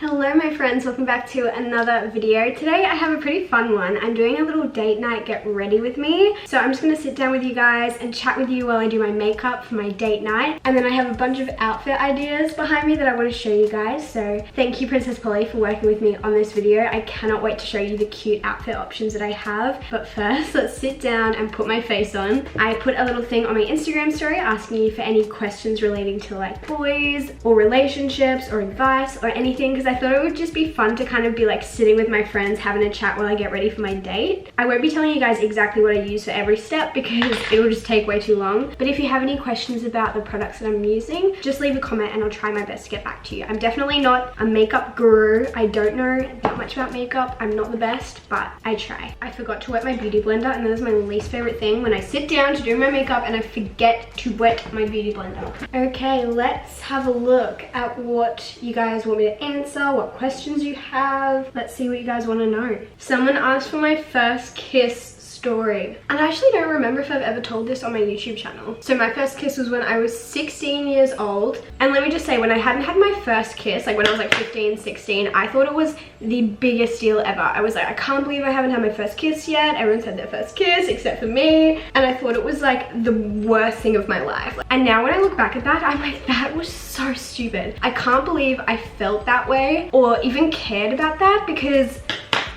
Hello my friends, welcome back to another video. Today I have a pretty fun one. I'm doing a little date night get ready with me. So I'm just going to sit down with you guys and chat with you while I do my makeup for my date night. And then I have a bunch of outfit ideas behind me that I want to show you guys. So thank you Princess Polly for working with me on this video. I cannot wait to show you the cute outfit options that I have. But first, let's sit down and put my face on. I put a little thing on my Instagram story asking you for any questions relating to like boys or relationships or advice or anything, because I thought it would just be fun to kind of be like sitting with my friends having a chat while I get ready for my date. I won't be telling you guys exactly what I use for every step because it will just take way too long. But if you have any questions about the products that I'm using, just leave a comment and I'll try my best to get back to you. I'm definitely not a makeup guru. I don't know that much about makeup. I'm not the best, but I try. I forgot to wet my beauty blender, and that is my least favorite thing when I sit down to do my makeup and I forget to wet my beauty blender. Okay, let's have a look at what you guys want me to answer, what questions you have. Let's see what you guys want to know. Someone asked for my first kiss story, and I actually don't remember if I've ever told this on my YouTube channel. So my first kiss was when I was 16 years old, and let me just say, when I hadn't had my first kiss, like when I was like 15, 16, I thought it was the biggest deal ever. I was like, I can't believe I haven't had my first kiss yet. Everyone's had their first kiss except for me, and I thought it was like the worst thing of my life. And now when I look back at that, I'm like, that was so stupid. I can't believe I felt that way or even cared about that, because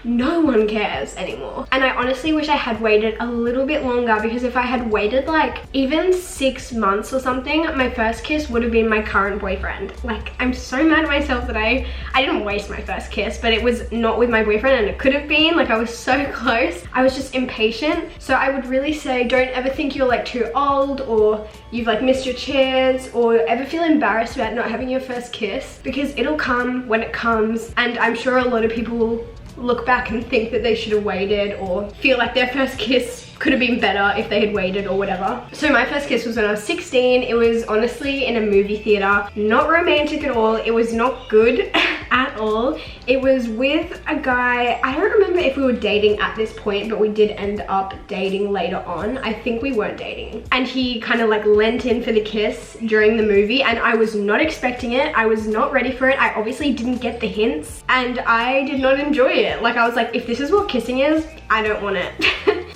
no one cares anymore. And I honestly wish I had waited a little bit longer, because if I had waited like even 6 months or something, my first kiss would have been my current boyfriend. Like, I'm so mad at myself that I didn't waste my first kiss, but it was not with my boyfriend, and it could have been. Like, I was so close. I was just impatient. So I would really say, don't ever think you're like too old or you've like missed your chance, or ever feel embarrassed about not having your first kiss, because it'll come when it comes. And I'm sure a lot of people will look back and think that they should have waited, or feel like their first kiss could have been better if they had waited or whatever. So my first kiss was when I was 16. It was honestly in a movie theater. Not romantic at all. It was not good at all. It was with a guy. I don't remember if we were dating at this point, but we did end up dating later on. I think we weren't dating. And he kind of like lent in for the kiss during the movie, and I was not expecting it. I was not ready for it. I obviously didn't get the hints, and I did not enjoy it. Like, I was like, if this is what kissing is, I don't want it.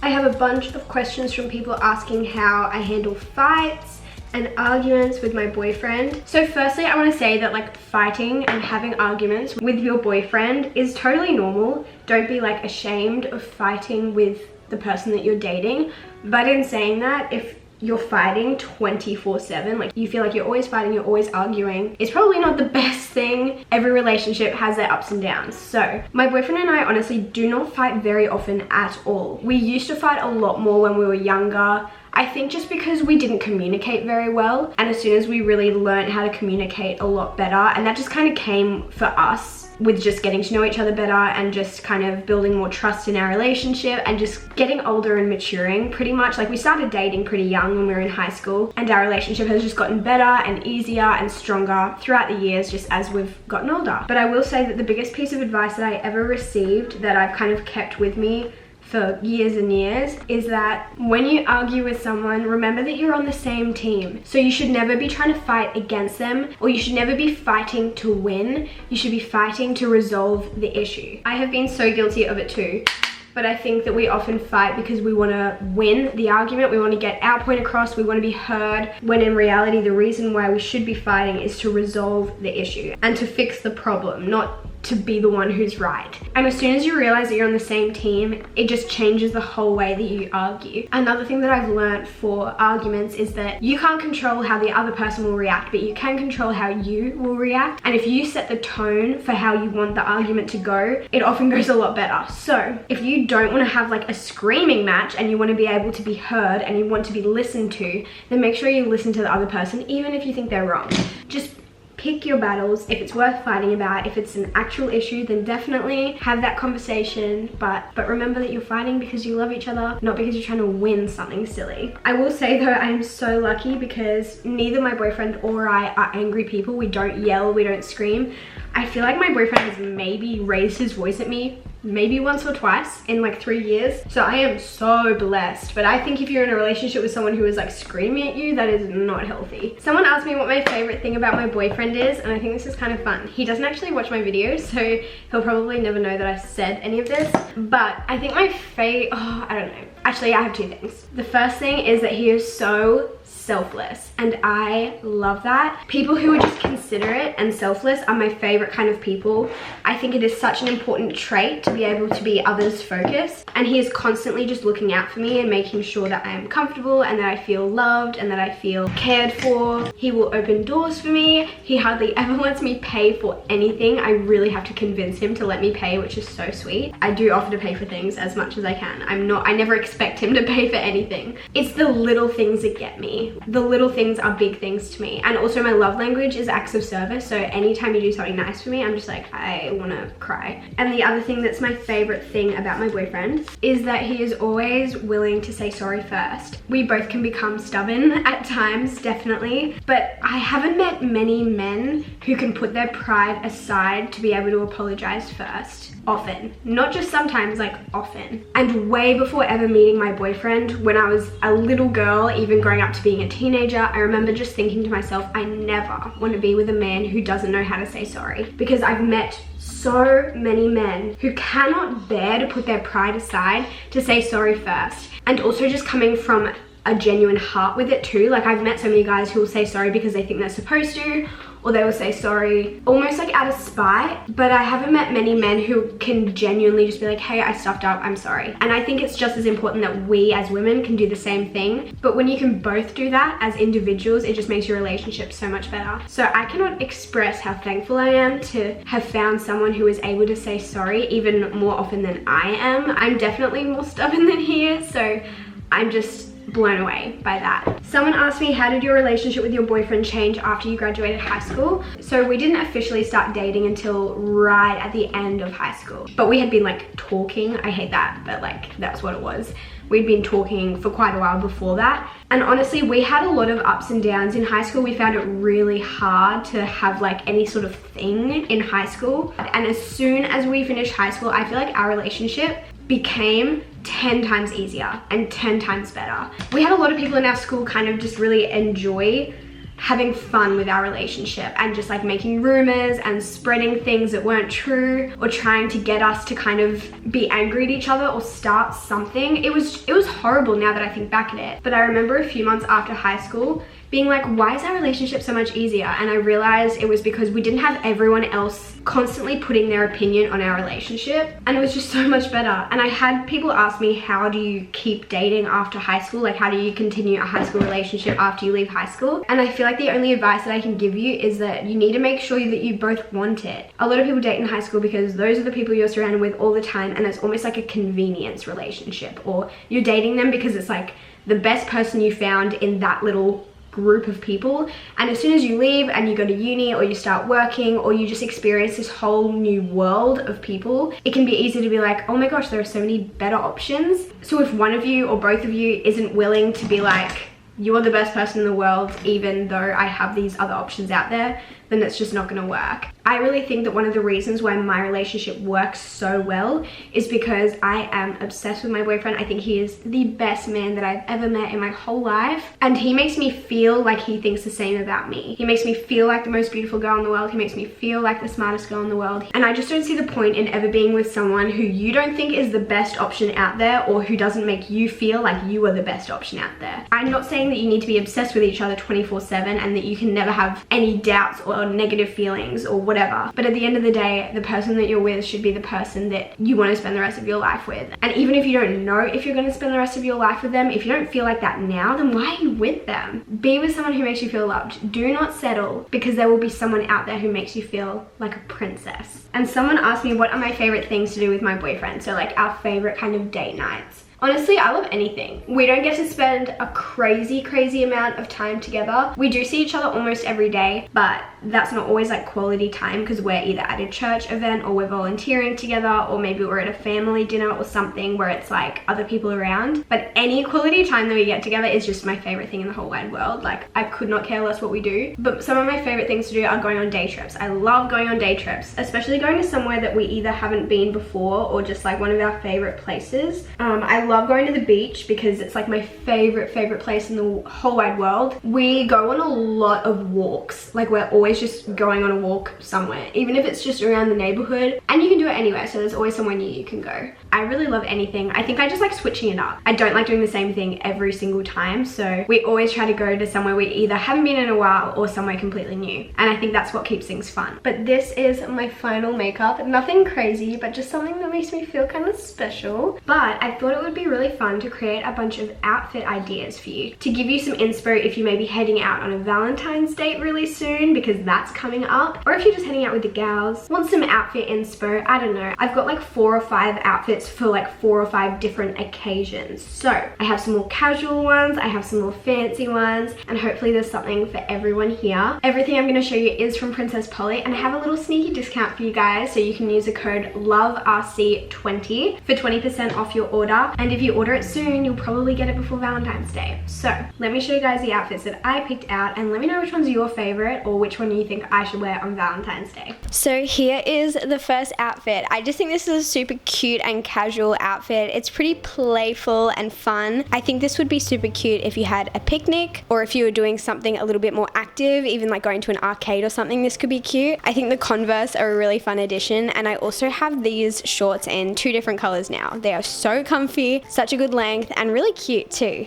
I have a bunch of questions from people asking how I handle fights and arguments with my boyfriend. So firstly, I want to say that like fighting and having arguments with your boyfriend is totally normal. Don't be like ashamed of fighting with the person that you're dating. But in saying that, if you're fighting 24/7, like you feel like you're always fighting, you're always arguing, it's probably not the best thing. Every relationship has their ups and downs. So my boyfriend and I honestly do not fight very often at all. We used to fight a lot more when we were younger. I think just because we didn't communicate very well, and as soon as we really learned how to communicate a lot better, and that just kind of came for us with just getting to know each other better and just kind of building more trust in our relationship and just getting older and maturing pretty much. Like, we started dating pretty young when we were in high school, and our relationship has just gotten better and easier and stronger throughout the years just as we've gotten older. But I will say that the biggest piece of advice that I ever received that I've kind of kept with me for years and years is that when you argue with someone, remember that you're on the same team. So you should never be trying to fight against them, or you should never be fighting to win. You should be fighting to resolve the issue. I have been so guilty of it too. But I think that we often fight because we want to win the argument, we want to get our point across, we want to be heard, when in reality the reason why we should be fighting is to resolve the issue and to fix the problem, not to be the one who's right. And as soon as you realize that you're on the same team, it just changes the whole way that you argue. Another thing that I've learned for arguments is that you can't control how the other person will react, but you can control how you will react. And if you set the tone for how you want the argument to go, it often goes a lot better. So if you don't want to have like a screaming match and you want to be able to be heard and you want to be listened to, then make sure you listen to the other person, even if you think they're wrong. Just pick your battles. If it's worth fighting about, if it's an actual issue, then definitely have that conversation. But remember that you're fighting because you love each other, not because you're trying to win something silly. I will say though, I am so lucky because neither my boyfriend or I are angry people. We don't yell, we don't scream. I feel like my boyfriend has maybe raised his voice at me maybe once or twice in like 3 years. So I am so blessed. But I think if you're in a relationship with someone who is like screaming at you, that is not healthy. Someone asked me what my favorite thing about my boyfriend is, and I think this is kind of fun. He doesn't actually watch my videos, so he'll probably never know that I said any of this. But I think my I don't know. Actually, I have 2 things. The first thing is that he is so selfless, and I love that. People who are just considerate and selfless are my favorite kind of people. I think it is such an important trait to be able to be others focused, and he is constantly just looking out for me and making sure that I am comfortable and that I feel loved and that I feel cared for. He will open doors for me. He hardly ever lets me pay for anything. I really have to convince him to let me pay, which is so sweet. I do offer to pay for things as much as I can. I never expect him to pay for anything. It's the little things that get me. The little things are big things to me. And also my love language is acts of service. So anytime you do something nice for me, I'm just like, I want to cry. And the other thing that's my favorite thing about my boyfriend is that he is always willing to say sorry first. We both can become stubborn at times, definitely. But I haven't met many men who can put their pride aside to be able to apologize first. Often, not just sometimes, like often. And way before ever meeting my boyfriend, when I was a little girl, even growing up to being a teenager, I remember just thinking to myself, I never want to be with a man who doesn't know how to say sorry. Because I've met so many men who cannot bear to put their pride aside to say sorry first. And also just coming from a genuine heart with it too. Like, I've met so many guys who will say sorry because they think they're supposed to, or they will say sorry almost like out of spite. But I haven't met many men who can genuinely just be like, hey, I stuffed up, I'm sorry. And I think it's just as important that we as women can do the same thing. But when you can both do that as individuals, it just makes your relationship so much better. So I cannot express how thankful I am to have found someone who is able to say sorry even more often than I am. I'm definitely more stubborn than he is, so I'm just blown away by that. Someone asked me, how did your relationship with your boyfriend change after you graduated high school? So we didn't officially start dating until right at the end of high school, but we had been like talking. I hate that, but like that's what it was. We'd been talking for quite a while before that. And honestly, we had a lot of ups and downs in high school. We found it really hard to have like any sort of thing in high school. And as soon as we finished high school, I feel like our relationship became 10 times easier and 10 times better. We had a lot of people in our school kind of just really enjoy having fun with our relationship and just like making rumors and spreading things that weren't true, or trying to get us to kind of be angry at each other or start something. It was horrible now that I think back at it. But I remember a few months after high school being like, why is our relationship so much easier? And I realized it was because we didn't have everyone else constantly putting their opinion on our relationship, and it was just so much better. And I had people ask me, how do you keep dating after high school? Like, how do you continue a high school relationship after you leave high school? And I feel like the only advice that I can give you is that you need to make sure that you both want it. A lot of people date in high school because those are the people you're surrounded with all the time, and it's almost like a convenience relationship, or you're dating them because it's like the best person you found in that little group of people. And as soon as you leave and you go to uni, or you start working, or you just experience this whole new world of people, it can be easy to be like, oh my gosh, there are so many better options. So if one of you or both of you isn't willing to be like, you are the best person in the world even though I have these other options out there, then it's just not gonna work. I really think that one of the reasons why my relationship works so well is because I am obsessed with my boyfriend. I think he is the best man that I've ever met in my whole life. And he makes me feel like he thinks the same about me. He makes me feel like the most beautiful girl in the world. He makes me feel like the smartest girl in the world. And I just don't see the point in ever being with someone who you don't think is the best option out there, or who doesn't make you feel like you are the best option out there. I'm not saying that you need to be obsessed with each other 24/7 and that you can never have any doubts or negative feelings or whatever. But at the end of the day, the person that you're with should be the person that you want to spend the rest of your life with. And even if you don't know if you're going to spend the rest of your life with them, if you don't feel like that now, then why are you with them? Be with someone who makes you feel loved. Do not settle, because there will be someone out there who makes you feel like a princess. And someone asked me, what are my favorite things to do with my boyfriend? So like our favorite kind of date nights. Honestly, I love anything. We don't get to spend a crazy amount of time together. We do see each other almost every day, but that's not always like quality time because we're either at a church event or we're volunteering together, or maybe we're at a family dinner or something where it's like other people around. But any quality time that we get together is just my favorite thing in the whole wide world. Like, I could not care less what we do. But some of my favorite things to do are going on day trips. I love going on day trips, especially going to somewhere that we either haven't been before or just like one of our favorite places. I love going to the beach because it's like my favorite place in the whole wide world. We go on a lot of walks. Like, we're always just going on a walk somewhere, even if it's just around the neighborhood, and you can do it anywhere, so there's always somewhere near you can go. I really love anything. I think I just like switching it up. I don't like doing the same thing every single time, so we always try to go to somewhere we either haven't been in a while or somewhere completely new, and I think that's what keeps things fun. But this is my final makeup. Nothing crazy, but just something that makes me feel kind of special. But I thought it would be really fun to create a bunch of outfit ideas for you, to give you some inspo if you may be heading out on a Valentine's date really soon, because that's coming up, or if you're just heading out with the gals, want some outfit inspo. I don't know. I've got like 4 or 5 outfits for like 4 or 5 different occasions. So I have some more casual ones, I have some more fancy ones, and hopefully there's something for everyone here. Everything I'm going to show you is from Princess Polly, and I have a little sneaky discount for you guys, so you can use the code LOVERC20 for 20% off your order. And if you order it soon, you'll probably get it before Valentine's Day. So let me show you guys the outfits that I picked out, and let me know which one's your favorite or which one you think I should wear on Valentine's Day. So here is the first outfit. I just think this is a super cute and casual outfit. It's pretty playful and fun. I think this would be super cute if you had a picnic, or if you were doing something a little bit more active, even like going to an arcade or something. This could be cute. I think the Converse are a really fun addition, and I also have these shorts in 2 different colors now. They are so comfy, such a good length, and really cute too.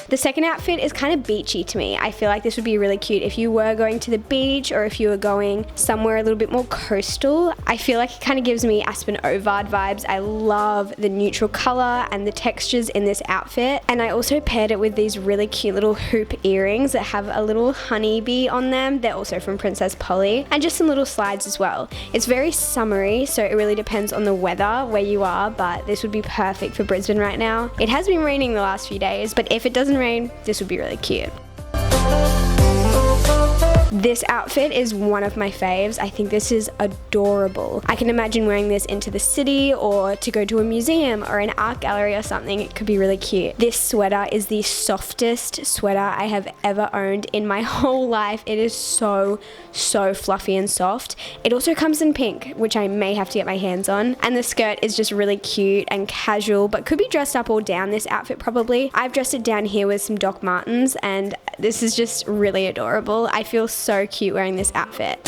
The second outfit is kind of beachy to me. I feel like this would be really cute if you were going to the beach, or if you were going somewhere a little bit more coastal. I feel like it kind of gives me Aspen Ovard vibes. I love the neutral color and the textures in this outfit. And I also paired it with these really cute little hoop earrings that have a little honeybee on them. They're also from Princess Polly, and just some little slides as well. It's very summery, so it really depends on the weather where you are, but this would be perfect for Brisbane right now. It has been raining the last few days, but if it doesn't rain, this would be really cute. This outfit is one of my faves. I think this is adorable. I can imagine wearing this into the city, or to go to a museum or an art gallery or something. It could be really cute. This sweater is the softest sweater I have ever owned in my whole life. It is so fluffy and soft. It also comes in pink, which I may have to get my hands on. And the skirt is just really cute and casual, but could be dressed up or down, this outfit probably. I've dressed it down here with some Doc Martens, and this is just really adorable. I feel so cute wearing this outfit.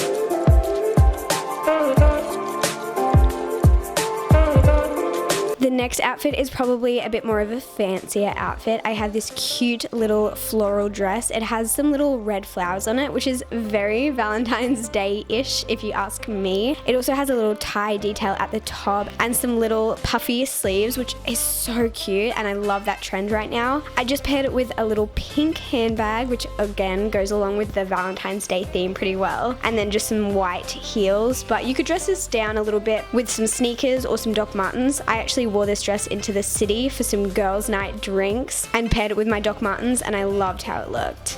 The next outfit is probably a bit more of a fancier outfit. I have this cute little floral dress. It has some little red flowers on it, which is very Valentine's Day-ish if you ask me. It also has a little tie detail at the top and some little puffy sleeves, which is so cute, and I love that trend right now. I just paired it with a little pink handbag, which again goes along with the Valentine's Day theme pretty well, and then just some white heels. But you could dress this down a little bit with some sneakers or some Doc Martens. I actually wore this dress into the city for some girls' night drinks and paired it with my Doc Martens, and I loved how it looked.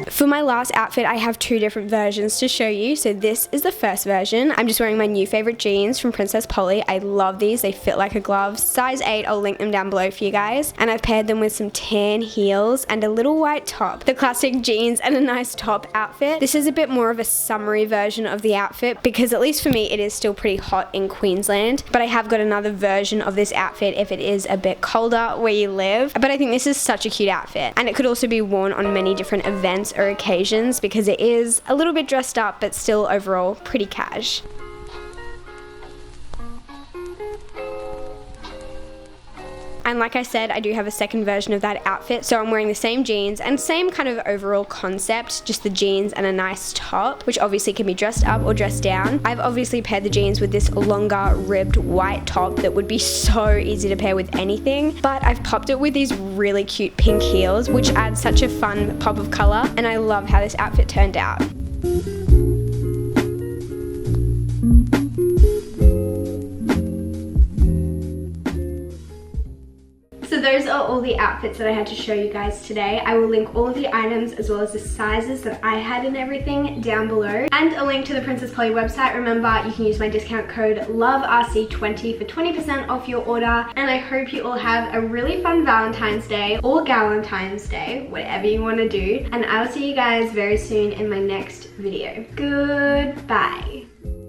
For my last outfit, I have 2 different versions to show you. So this is the first version. I'm just wearing my new favorite jeans from Princess Polly. I love these. They fit like a glove. Size 8, I'll link them down below for you guys. And I've paired them with some tan heels and a little white top. The classic jeans and a nice top outfit. This is a bit more of a summery version of the outfit, because at least for me, it is still pretty hot in Queensland. But I have got another version of this outfit if it is a bit colder where you live. But I think this is such a cute outfit. And it could also be worn on many different events or occasions, because it is a little bit dressed up but still overall pretty cash. And like I said, I do have a second version of that outfit, so I'm wearing the same jeans and same kind of overall concept, just the jeans and a nice top, which obviously can be dressed up or dressed down. I've obviously paired the jeans with this longer ribbed white top that would be so easy to pair with anything, but I've popped it with these really cute pink heels, which add such a fun pop of color, and I love how this outfit turned out. those are all the outfits that I had to show you guys today. I will link all of the items as well as the sizes that I had and everything down below, and a link to the Princess Polly website. Remember, you can use my discount code LOVERC20 for 20% off your order, and I hope you all have a really fun Valentine's Day or Galentine's Day, whatever you want to do, and I will see you guys very soon in my next video. Goodbye.